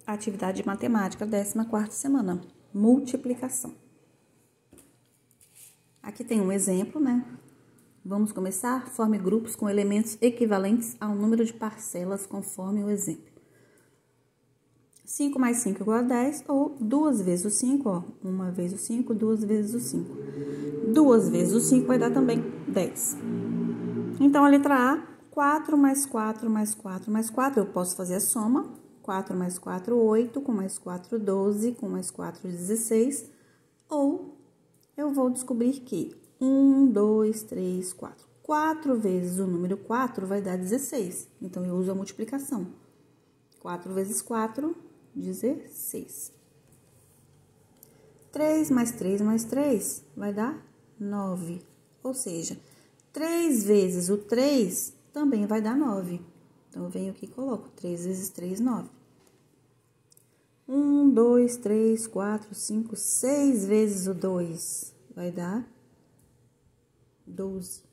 Atividade de matemática, 14ª semana, multiplicação. Aqui tem um exemplo, né? Vamos começar? Forme grupos com elementos equivalentes ao número de parcelas conforme o exemplo. 5 mais 5 igual a 10, ou 2 vezes o 5, ó. 1 vez o 5, 2 vezes o 5. 2 vezes o 5 vai dar também 10. Então, a letra A, 4 mais 4 mais 4 mais 4, eu posso fazer a soma. 4 mais 4, 8, com mais 4, 12, com mais 4, 16. Ou eu vou descobrir que 1, 2, 3, 4. 4 vezes o número 4 vai dar 16. Então, eu uso a multiplicação. 4 vezes 4, 16. 3 mais 3 mais 3 vai dar 9. Ou seja, 3 vezes o 3 também vai dar 9. Então, eu venho aqui e coloco 3 vezes 3, 9. 1, 2, 3, 4, 5, 6 vezes o 2 vai dar 12.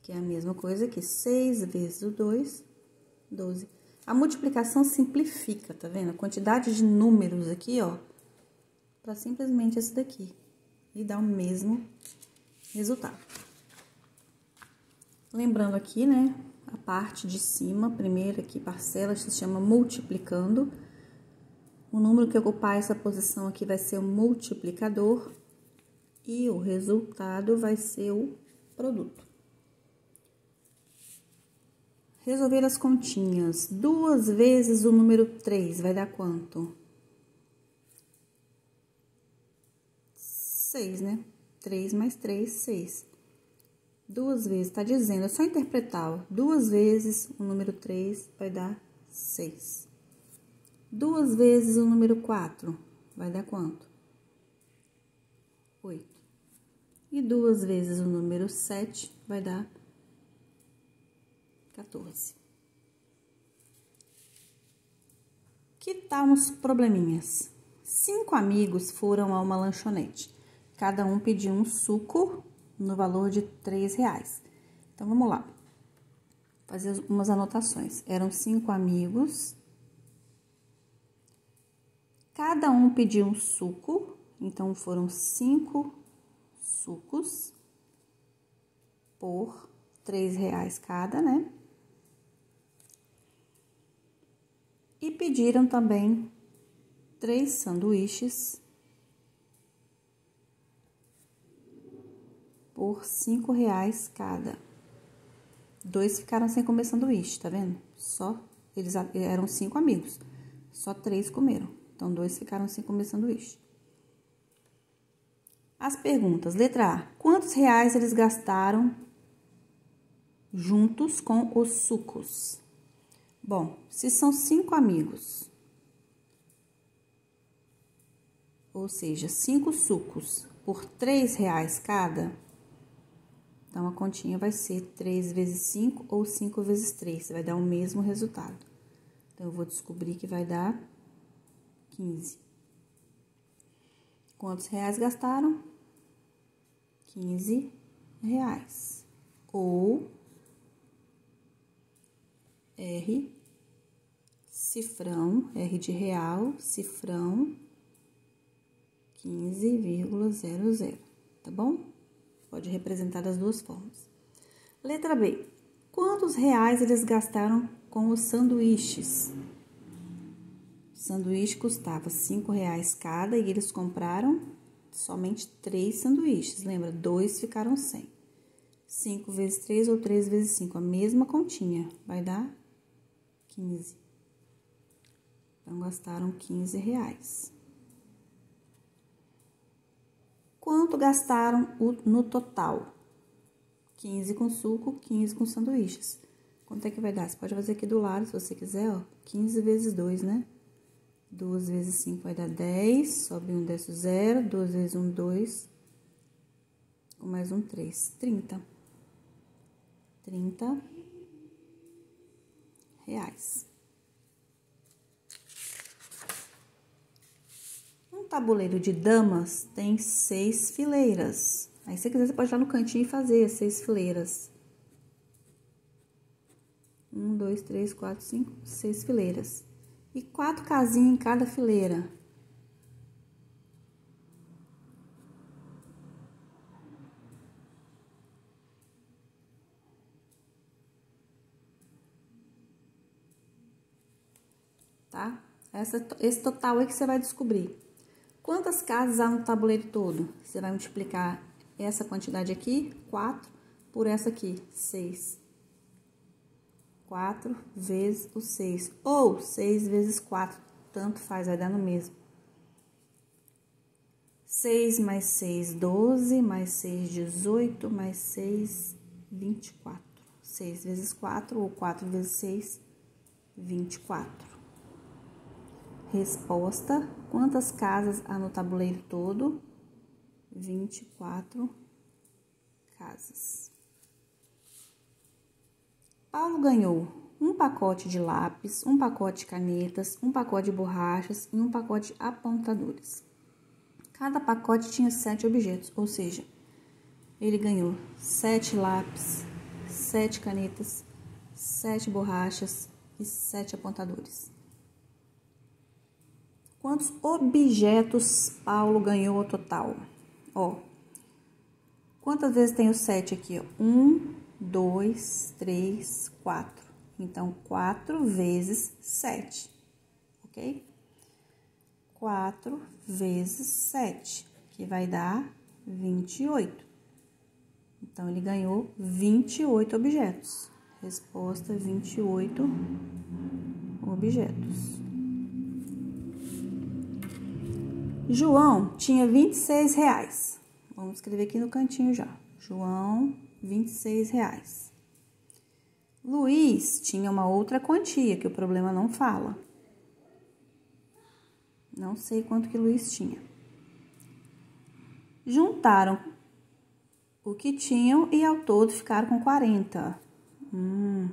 Que é a mesma coisa que 6 vezes o 2, 12. A multiplicação simplifica, tá vendo? A quantidade de números aqui, ó, para simplesmente esse daqui. E dá o mesmo resultado. Lembrando aqui, né, a parte de cima, primeira aqui, parcela, se chama multiplicando. O número que ocupar essa posição aqui vai ser o multiplicador e o resultado vai ser o produto. Resolver as continhas. 2 vezes o número 3 vai dar quanto? 6, né? 3 mais 3, 6. 2 vezes, tá dizendo, é só interpretar, ó. 2 vezes o número 3 vai dar 6. 2 vezes o número 4 vai dar quanto? 8. E 2 vezes o número 7 vai dar 14. Que tal uns probleminhas? 5 amigos foram a uma lanchonete. Cada um pediu um suco no valor de R$3. Então, vamos lá. Fazer umas anotações. Eram 5 amigos. Cada um pediu um suco. Então, foram 5 sucos por R$3 cada, né? E pediram também 3 sanduíches por R$5 cada. 2 ficaram sem comer sanduíche, tá vendo? Só, eles eram 5 amigos, só 3 comeram. Então, 2 ficaram sem comer sanduíche. As perguntas. Letra A. Quantos reais eles gastaram juntos com os sucos? Bom, se são 5 amigos, ou seja, 5 sucos por R$3 cada, então a continha vai ser 3 vezes 5 ou 5 vezes 3, vai dar o mesmo resultado. Então, eu vou descobrir que vai dar 15. Quantos reais gastaram? R$15. Ou R, cifrão, R de real, cifrão, 15,00, tá bom? Pode representar das duas formas. Letra B. Quantos reais eles gastaram com os sanduíches? O sanduíche custava R$5 cada e eles compraram somente 3 sanduíches. Lembra? 2 ficaram sem. 5 vezes 3 ou 3 vezes 5, a mesma continha, vai dar 15. Então, gastaram R$15. Quanto gastaram no total? 15 com suco, 15 com sanduíches. Quanto é que vai dar? Você pode fazer aqui do lado, se você quiser, ó. 15 vezes 2, né? 2 vezes 5 vai dar 10, sobe um, desce o 0. 2 vezes 1, 2. Com mais um, 3. 30. R$30. Um tabuleiro de damas tem 6 fileiras. Aí, se você quiser, você pode ir lá no cantinho e fazer 6 fileiras. 1, 2, 3, 4, 5, 6 fileiras. e 4 casinhas em cada fileira. Tá? Esse total aí que você vai descobrir. Quantas casas há no tabuleiro todo? Você vai multiplicar essa quantidade aqui, 4, por essa aqui, 6. 4 vezes o 6. Ou 6 vezes 4. Tanto faz, vai dar no mesmo. 6 mais 6, 12. Mais 6, 18. Mais 6, 24. 6 vezes 4, ou 4 vezes 6, 24. Resposta: quantas casas há no tabuleiro todo? 24 casas. Paulo ganhou um pacote de lápis, um pacote de canetas, um pacote de borrachas e um pacote de apontadores. Cada pacote tinha 7 objetos, ou seja, ele ganhou 7 lápis, 7 canetas, 7 borrachas e 7 apontadores. Quantos objetos Paulo ganhou ao total? Ó, quantas vezes tem o 7 aqui? Ó? 1, 2, 3, 4. Então, 4 vezes 7, ok? 4 vezes 7, que vai dar 28. Então, ele ganhou 28 objetos. Resposta: 28 objetos. João tinha 26 reais. Vamos escrever aqui no cantinho já. João, 26 reais. Luiz tinha uma outra quantia, que o problema não fala. Não sei quanto que Luiz tinha. Juntaram o que tinham e ao todo ficaram com 40.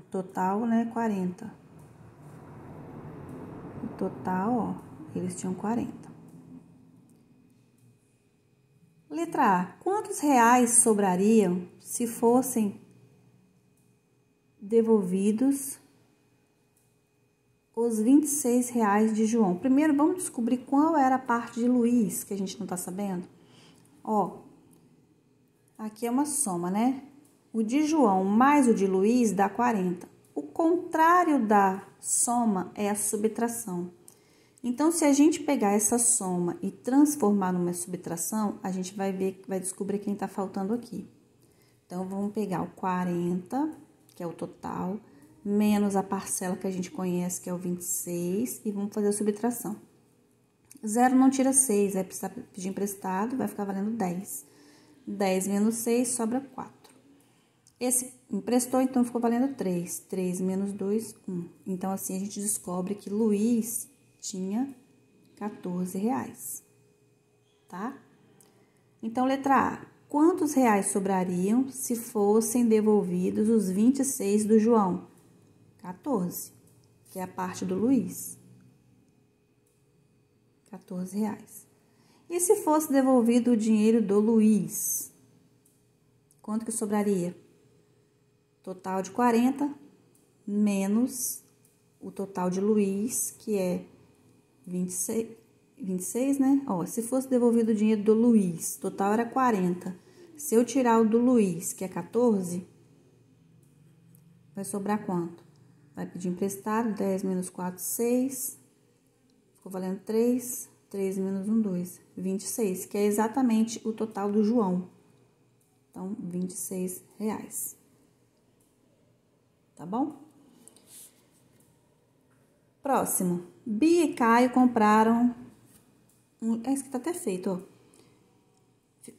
Total, né, 40. O total, ó, eles tinham 40. Letra A. Quantos reais sobrariam se fossem devolvidos os 26 reais de João? Primeiro, vamos descobrir qual era a parte de Luiz, que a gente não tá sabendo. Ó, aqui é uma soma, né? O de João mais o de Luiz dá 40. O contrário da soma é a subtração. Então, se a gente pegar essa soma e transformar numa subtração, a gente vai ver, vai descobrir quem tá faltando aqui. Então, vamos pegar o 40, que é o total, menos a parcela que a gente conhece, que é o 26, e vamos fazer a subtração. 0 não tira 6, vai precisar pedir emprestado, vai ficar valendo 10. 10 menos 6, sobra 4. Esse emprestou, então ficou valendo 3. 3 menos 2, 1. Então, assim, a gente descobre que Luiz tinha 14 reais, tá? Então, letra A. Quantos reais sobrariam se fossem devolvidos os 26 do João? 14, que é a parte do Luiz. 14 reais. E se fosse devolvido o dinheiro do Luiz? Quanto que sobraria? Total de 40 menos o total de Luiz, que é 26, né? Ó, se fosse devolvido o dinheiro do Luiz, total era 40. Se eu tirar o do Luiz, que é 14, vai sobrar quanto? Vai pedir emprestado, 10 menos 4, 6. Ficou valendo 3. 3 menos 1, 2. 26, que é exatamente o total do João. Então, 26 reais. Tá bom? Próximo. Bia e Caio compraram, esse que tá até feito, ó.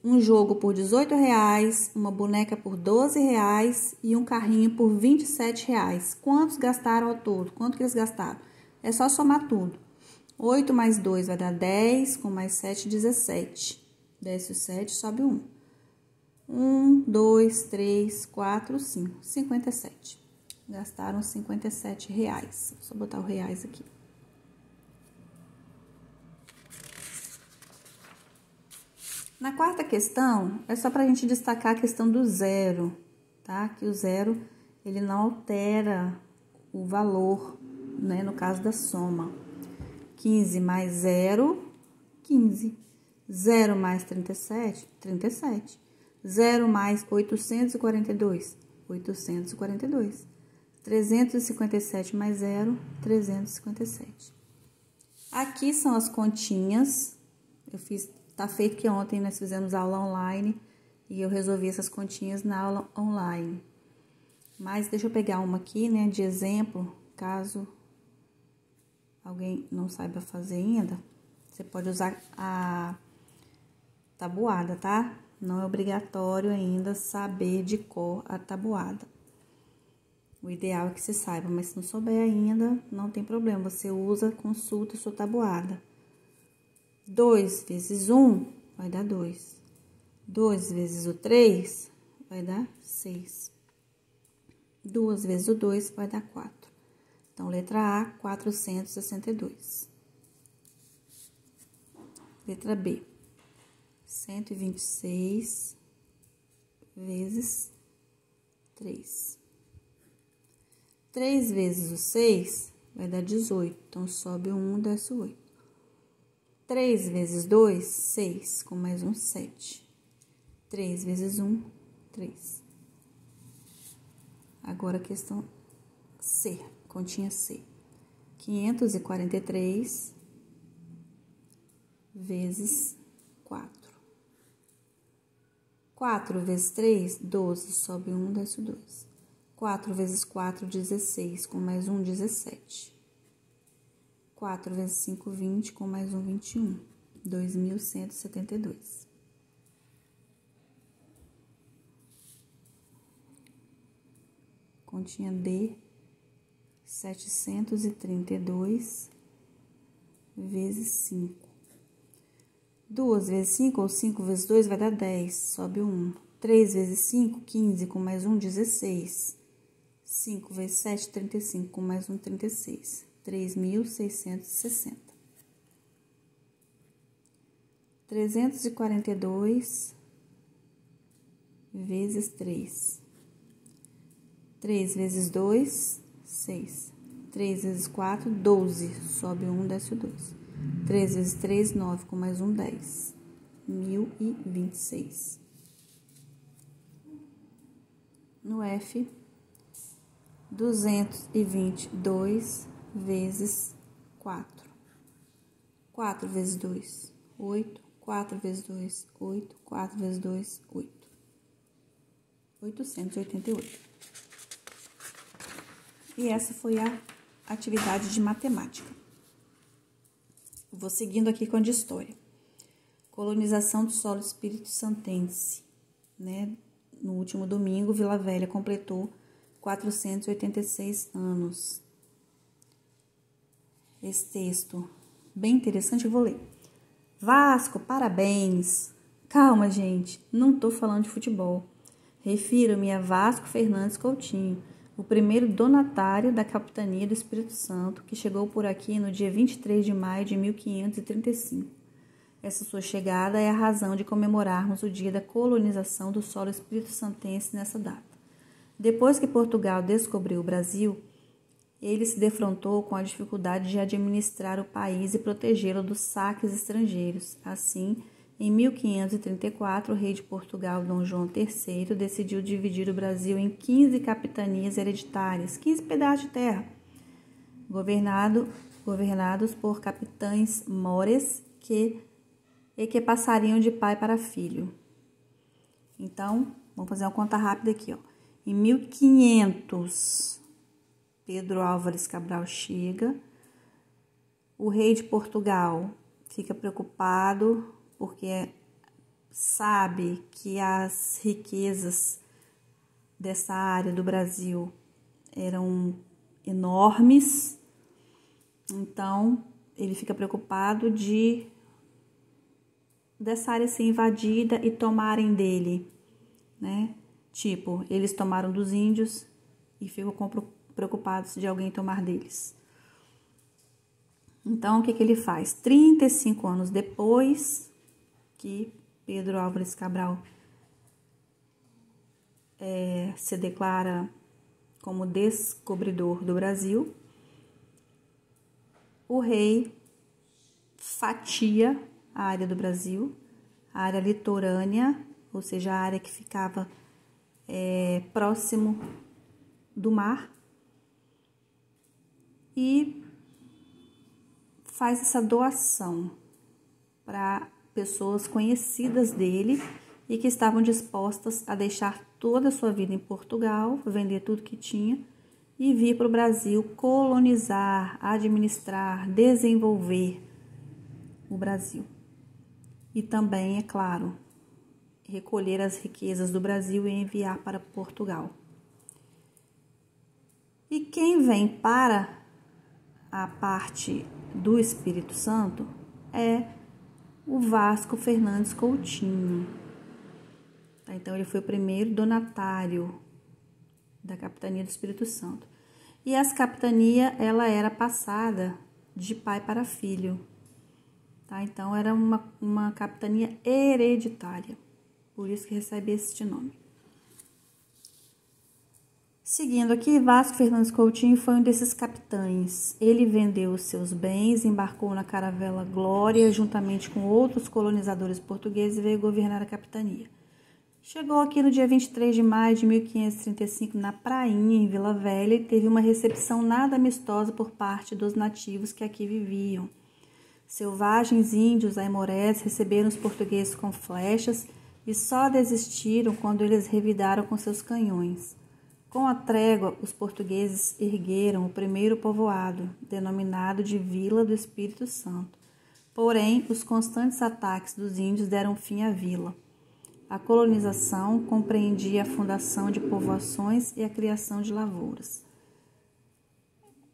Um jogo por 18 reais, uma boneca por 12 reais e um carrinho por 27 reais. Quantos gastaram ao todo? Quanto que eles gastaram? É só somar tudo. 8 mais 2 vai dar 10, com mais 7, 17. Desce o 7, sobe 1. 1, 2, 3, 4, 5. 57. Gastaram 57 reais. Só botar o reais aqui. Na quarta questão, é só para a gente destacar a questão do zero, tá? Que o zero, ele não altera o valor, né? No caso da soma. 15 mais 0, 15. 0 mais 37, 37. 0 mais 842, 842. 357 mais 0, 357. Aqui são as continhas. Tá feito que ontem nós fizemos aula online e eu resolvi essas continhas na aula online. Mas deixa eu pegar uma aqui, né, de exemplo, caso alguém não saiba fazer ainda. Você pode usar a tabuada, tá? Não é obrigatório ainda saber de cor a tabuada. O ideal é que você saiba, mas se não souber ainda, não tem problema. Você usa, consulta a sua tabuada. 2 vezes 1 vai dar 2. 2 vezes o 3 vai dar 6. 2 vezes o 2 vai dar 4. Então, letra A, 462. Letra B, 126 vezes 3. 3 vezes o 6 vai dar 18. Então, sobe o 1, desce o 8. 3 vezes 2, 6. Com mais um, 7. 3 vezes 1, 3. Agora a questão C, continha C. 543 vezes 4. 4 vezes 3, 12. Sobe 1, desce o 2. 4 vezes 4, 16. Com mais um, 17. 4 vezes 5, 20. Com mais um, 21. 2.172. Continha D, 732 vezes 5. 2 vezes 5 ou 5 vezes 2 vai dar 10, sobe 1. 3 vezes 5, 15, com mais um, 16. 5 vezes 7, 35, com mais um, 36. 3.660. 342 vezes 3. 3 vezes 2, 6. 3 vezes 4, 12. Sobe 1, desce o 2. 3 vezes 3, 9. Com mais um, 10. 1.026. No F, 222 vezes 4. 4 vezes 2, 8. 4 vezes 2, 8. 4 vezes 2, 8. 888. E essa foi a atividade de matemática. Vou seguindo aqui com a de história. Colonização do solo espírito santense, né? No último domingo, Vila Velha completou 486 anos. Esse texto bem interessante, eu vou ler. Vasco, parabéns! Calma, gente, não tô falando de futebol. Refiro-me a Vasco Fernandes Coutinho, o primeiro donatário da capitania do Espírito Santo, que chegou por aqui no dia 23 de maio de 1535. Essa sua chegada é a razão de comemorarmos o dia da colonização do solo espírito-santense nessa data. Depois que Portugal descobriu o Brasil, ele se defrontou com a dificuldade de administrar o país e protegê-lo dos saques estrangeiros. Assim, em 1534, o rei de Portugal, Dom João III, decidiu dividir o Brasil em 15 capitanias hereditárias, 15 pedaços de terra, governados por capitães mores que passariam de pai para filho. Então, vamos fazer uma conta rápida aqui, ó. Em 1500, Pedro Álvares Cabral chega. O rei de Portugal fica preocupado porque sabe que as riquezas dessa área do Brasil eram enormes. Então, ele fica preocupado dessa área ser invadida e tomarem dele, né? Tipo, eles tomaram dos índios e ficam preocupados de alguém tomar deles. Então, o que ele faz? 35 anos depois que Pedro Álvares Cabral se declara como descobridor do Brasil, o rei fatia a área do Brasil, a área litorânea, ou seja, a área que ficava próximo do mar, e faz essa doação para pessoas conhecidas dele e que estavam dispostas a deixar toda a sua vida em Portugal, vender tudo que tinha e vir para o Brasil colonizar, administrar, desenvolver o Brasil. E também, é claro, recolher as riquezas do Brasil e enviar para Portugal. E quem vem para a parte do Espírito Santo é o Vasco Fernandes Coutinho. Então, ele foi o primeiro donatário da capitania do Espírito Santo. E essa capitania, ela era passada de pai para filho. Tá? Então, era uma capitania hereditária. Por isso que recebe este nome. Seguindo aqui, Vasco Fernandes Coutinho foi um desses capitães. Ele vendeu os seus bens, embarcou na caravela Glória, juntamente com outros colonizadores portugueses, e veio governar a capitania. Chegou aqui no dia 23 de maio de 1535, na Prainha, em Vila Velha, e teve uma recepção nada amistosa por parte dos nativos que aqui viviam. Selvagens índios aimorés receberam os portugueses com flechas e só desistiram quando eles revidaram com seus canhões. Com a trégua, os portugueses ergueram o primeiro povoado, denominado de Vila do Espírito Santo. Porém, os constantes ataques dos índios deram fim à vila. A colonização compreendia a fundação de povoações e a criação de lavouras.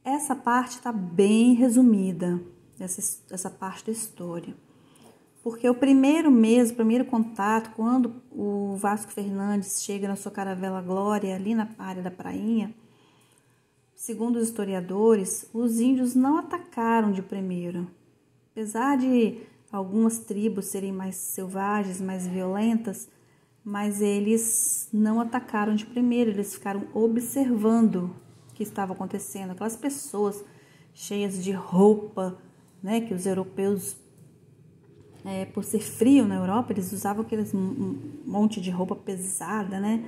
Essa parte está bem resumida, essa parte da história. Porque o primeiro contato, quando o Vasco Fernandes chega na sua caravela Glória, ali na área da Prainha, segundo os historiadores, os índios não atacaram de primeiro. Apesar de algumas tribos serem mais selvagens, mais violentas, mas eles não atacaram de primeiro, eles ficaram observando o que estava acontecendo. Aquelas pessoas cheias de roupa, né, que os europeus, por ser frio na Europa, eles usavam aqueles monte de roupa pesada, né?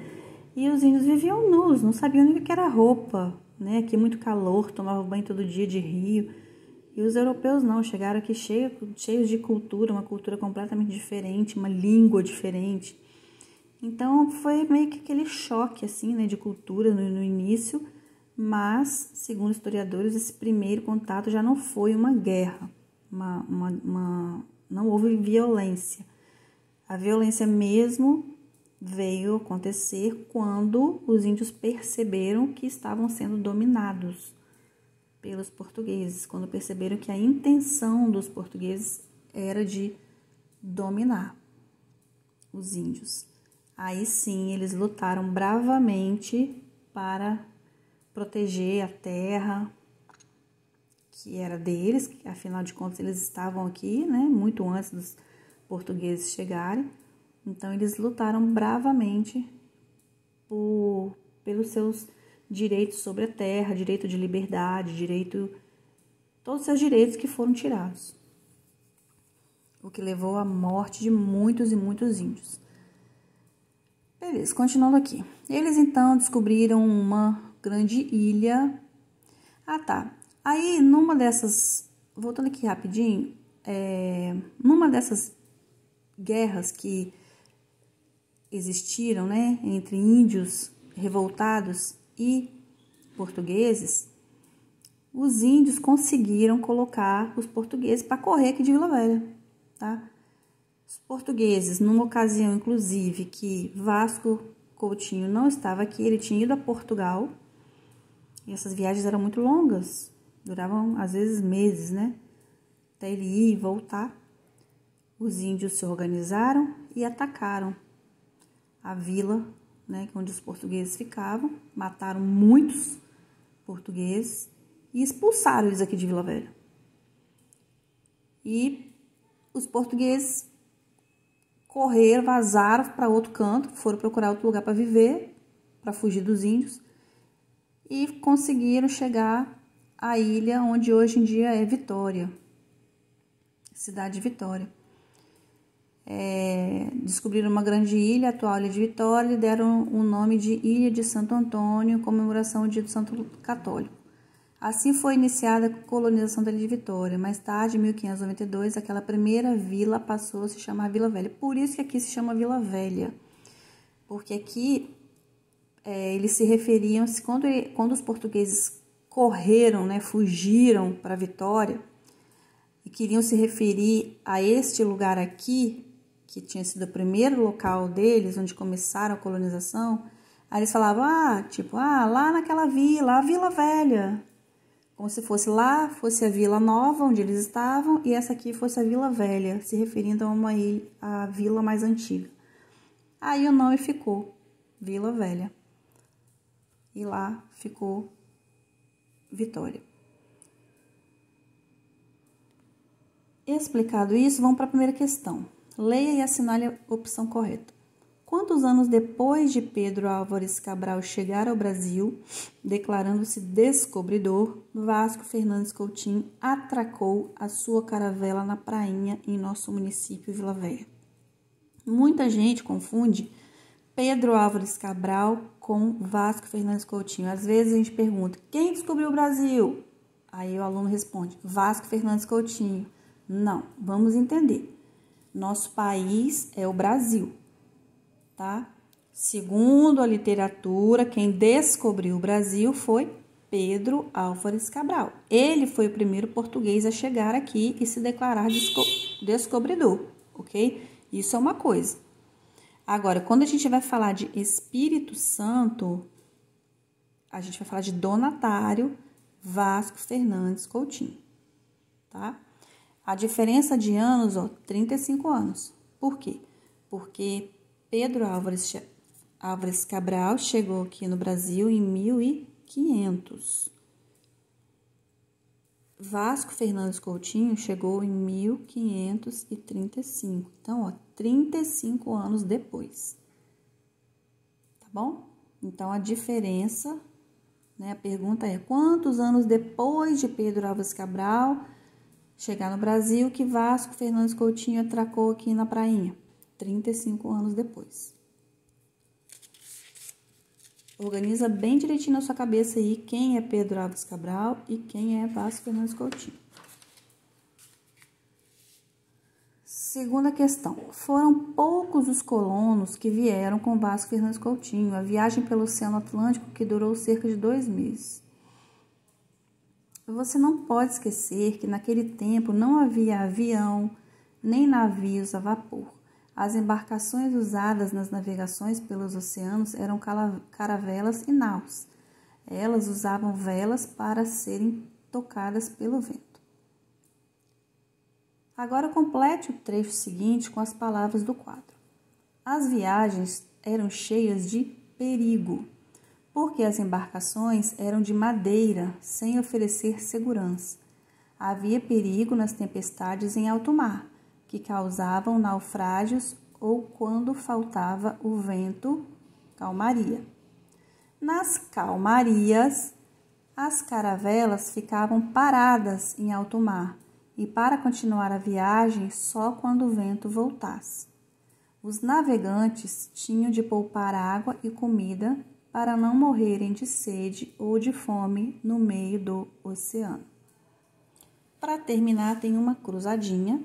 E os índios viviam nus, não sabiam nem o que era roupa, né? Aqui muito calor, tomavam banho todo dia de rio. E os europeus não, chegaram aqui cheios de cultura, uma cultura completamente diferente, uma língua diferente. Então, foi meio que aquele choque, assim, né, de cultura no início, mas, segundo historiadores, esse primeiro contato já não foi uma guerra, não houve violência. A violência mesmo veio acontecer quando os índios perceberam que estavam sendo dominados pelos portugueses, quando perceberam que a intenção dos portugueses era de dominar os índios. Aí sim, eles lutaram bravamente para proteger a terra que era deles, que afinal de contas eles estavam aqui, né, muito antes dos portugueses chegarem. Então eles lutaram bravamente pelos seus direitos sobre a terra, direito de liberdade, todos os seus direitos que foram tirados, o que levou à morte de muitos e muitos índios. Beleza, continuando aqui. Eles então descobriram uma grande ilha. Aí, numa dessas, voltando aqui rapidinho, numa dessas guerras que existiram, né, entre índios revoltados e portugueses, os índios conseguiram colocar os portugueses para correr aqui de Vila Velha, tá? Os portugueses, numa ocasião, inclusive, que Vasco Coutinho não estava aqui, ele tinha ido a Portugal, e essas viagens eram muito longas, duravam, às vezes, meses, né? Até ele ir e voltar. Os índios se organizaram e atacaram a vila, né, onde os portugueses ficavam, mataram muitos portugueses e expulsaram eles aqui de Vila Velha. E os portugueses correram, vazaram para outro canto, foram procurar outro lugar para viver, para fugir dos índios, e conseguiram chegar à ilha onde hoje em dia é Vitória. cidade de Vitória. Descobriram uma grande ilha, a atual Ilha de Vitória, e deram o nome de Ilha de Santo Antônio, em comemoração ao dia do Santo Católico. Assim foi iniciada a colonização da Ilha de Vitória. Mais tarde, em 1592, aquela primeira vila passou a se chamar Vila Velha. Por isso que aqui se chama Vila Velha, porque aqui eles se referiam, quando os portugueses correram, né, fugiram para Vitória e queriam se referir a este lugar aqui, que tinha sido o primeiro local deles, onde começaram a colonização, aí eles falavam, lá naquela vila, a Vila Velha. Como se fosse lá, fosse a Vila Nova, onde eles estavam, e essa aqui fosse a Vila Velha, se referindo a vila mais antiga. Aí o nome ficou Vila Velha. E lá ficou Vitória. Explicado isso, vamos para a primeira questão. Leia e assinale a opção correta. Quantos anos depois de Pedro Álvares Cabral chegar ao Brasil, declarando-se descobridor, Vasco Fernandes Coutinho atracou a sua caravela na prainha em nosso município Vila Velha? Muita gente confunde Pedro Álvares Cabral com Vasco Fernandes Coutinho. Às vezes a gente pergunta, quem descobriu o Brasil? Aí o aluno responde, Vasco Fernandes Coutinho. Não, vamos entender. Nosso país é o Brasil, tá? Segundo a literatura, quem descobriu o Brasil foi Pedro Álvares Cabral. Ele foi o primeiro português a chegar aqui e se declarar descobridor, ok? Isso é uma coisa. Agora, quando a gente vai falar de Espírito Santo, a gente vai falar de Donatário Vasco Fernandes Coutinho, tá? A diferença de anos, 35 anos. Por quê? Porque Pedro Álvares Cabral chegou aqui no Brasil em 1500. Vasco Fernandes Coutinho chegou em 1535. Então, 35 anos depois. Tá bom? Então, a diferença, né? A pergunta é, quantos anos depois de Pedro Álvares Cabral chegar no Brasil que Vasco Fernandes Coutinho atracou aqui na prainha? 35 anos depois. Organiza bem direitinho na sua cabeça aí quem é Pedro Álvares Cabral e quem é Vasco Fernandes Coutinho. Segunda questão. Foram poucos os colonos que vieram com Vasco Fernandes Coutinho. A viagem pelo Oceano Atlântico que durou cerca de 2 meses. Você não pode esquecer que naquele tempo não havia avião, nem navios a vapor. As embarcações usadas nas navegações pelos oceanos eram caravelas e naus. Elas usavam velas para serem tocadas pelo vento. Agora complete o trecho seguinte com as palavras do quadro. As viagens eram cheias de perigo, porque as embarcações eram de madeira, sem oferecer segurança. Havia perigo nas tempestades em alto mar, que causavam naufrágios ou quando faltava o vento, calmaria. Nas calmarias, as caravelas ficavam paradas em alto mar e para continuar a viagem só quando o vento voltasse. Os navegantes tinham de poupar água e comida para não morrerem de sede ou de fome no meio do oceano. Para terminar, tem uma cruzadinha.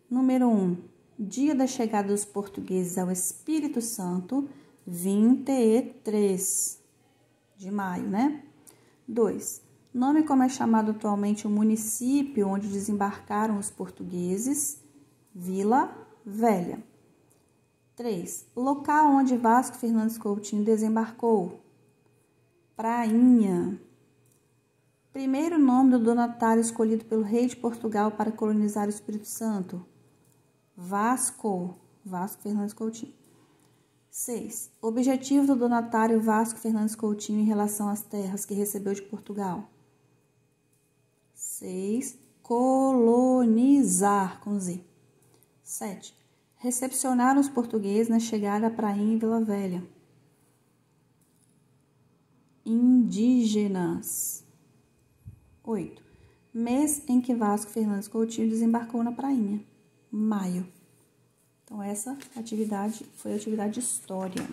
Número 1. Dia da chegada dos portugueses ao Espírito Santo, 23 de maio, né? 2. Nome como é chamado atualmente o município onde desembarcaram os portugueses, Vila Velha. 3. Local onde Vasco Fernandes Coutinho desembarcou, Prainha. Primeiro nome do donatário escolhido pelo rei de Portugal para colonizar o Espírito Santo, Vasco Fernandes Coutinho. 6. Objetivo do donatário Vasco Fernandes Coutinho em relação às terras que recebeu de Portugal. 6. Colonizar, com Z. 7. Recepcionar os portugueses na chegada à prainha em Vila Velha. Indígenas. 8. Mês em que Vasco Fernandes Coutinho desembarcou na prainha. Maio. Então, essa atividade foi a atividade de história.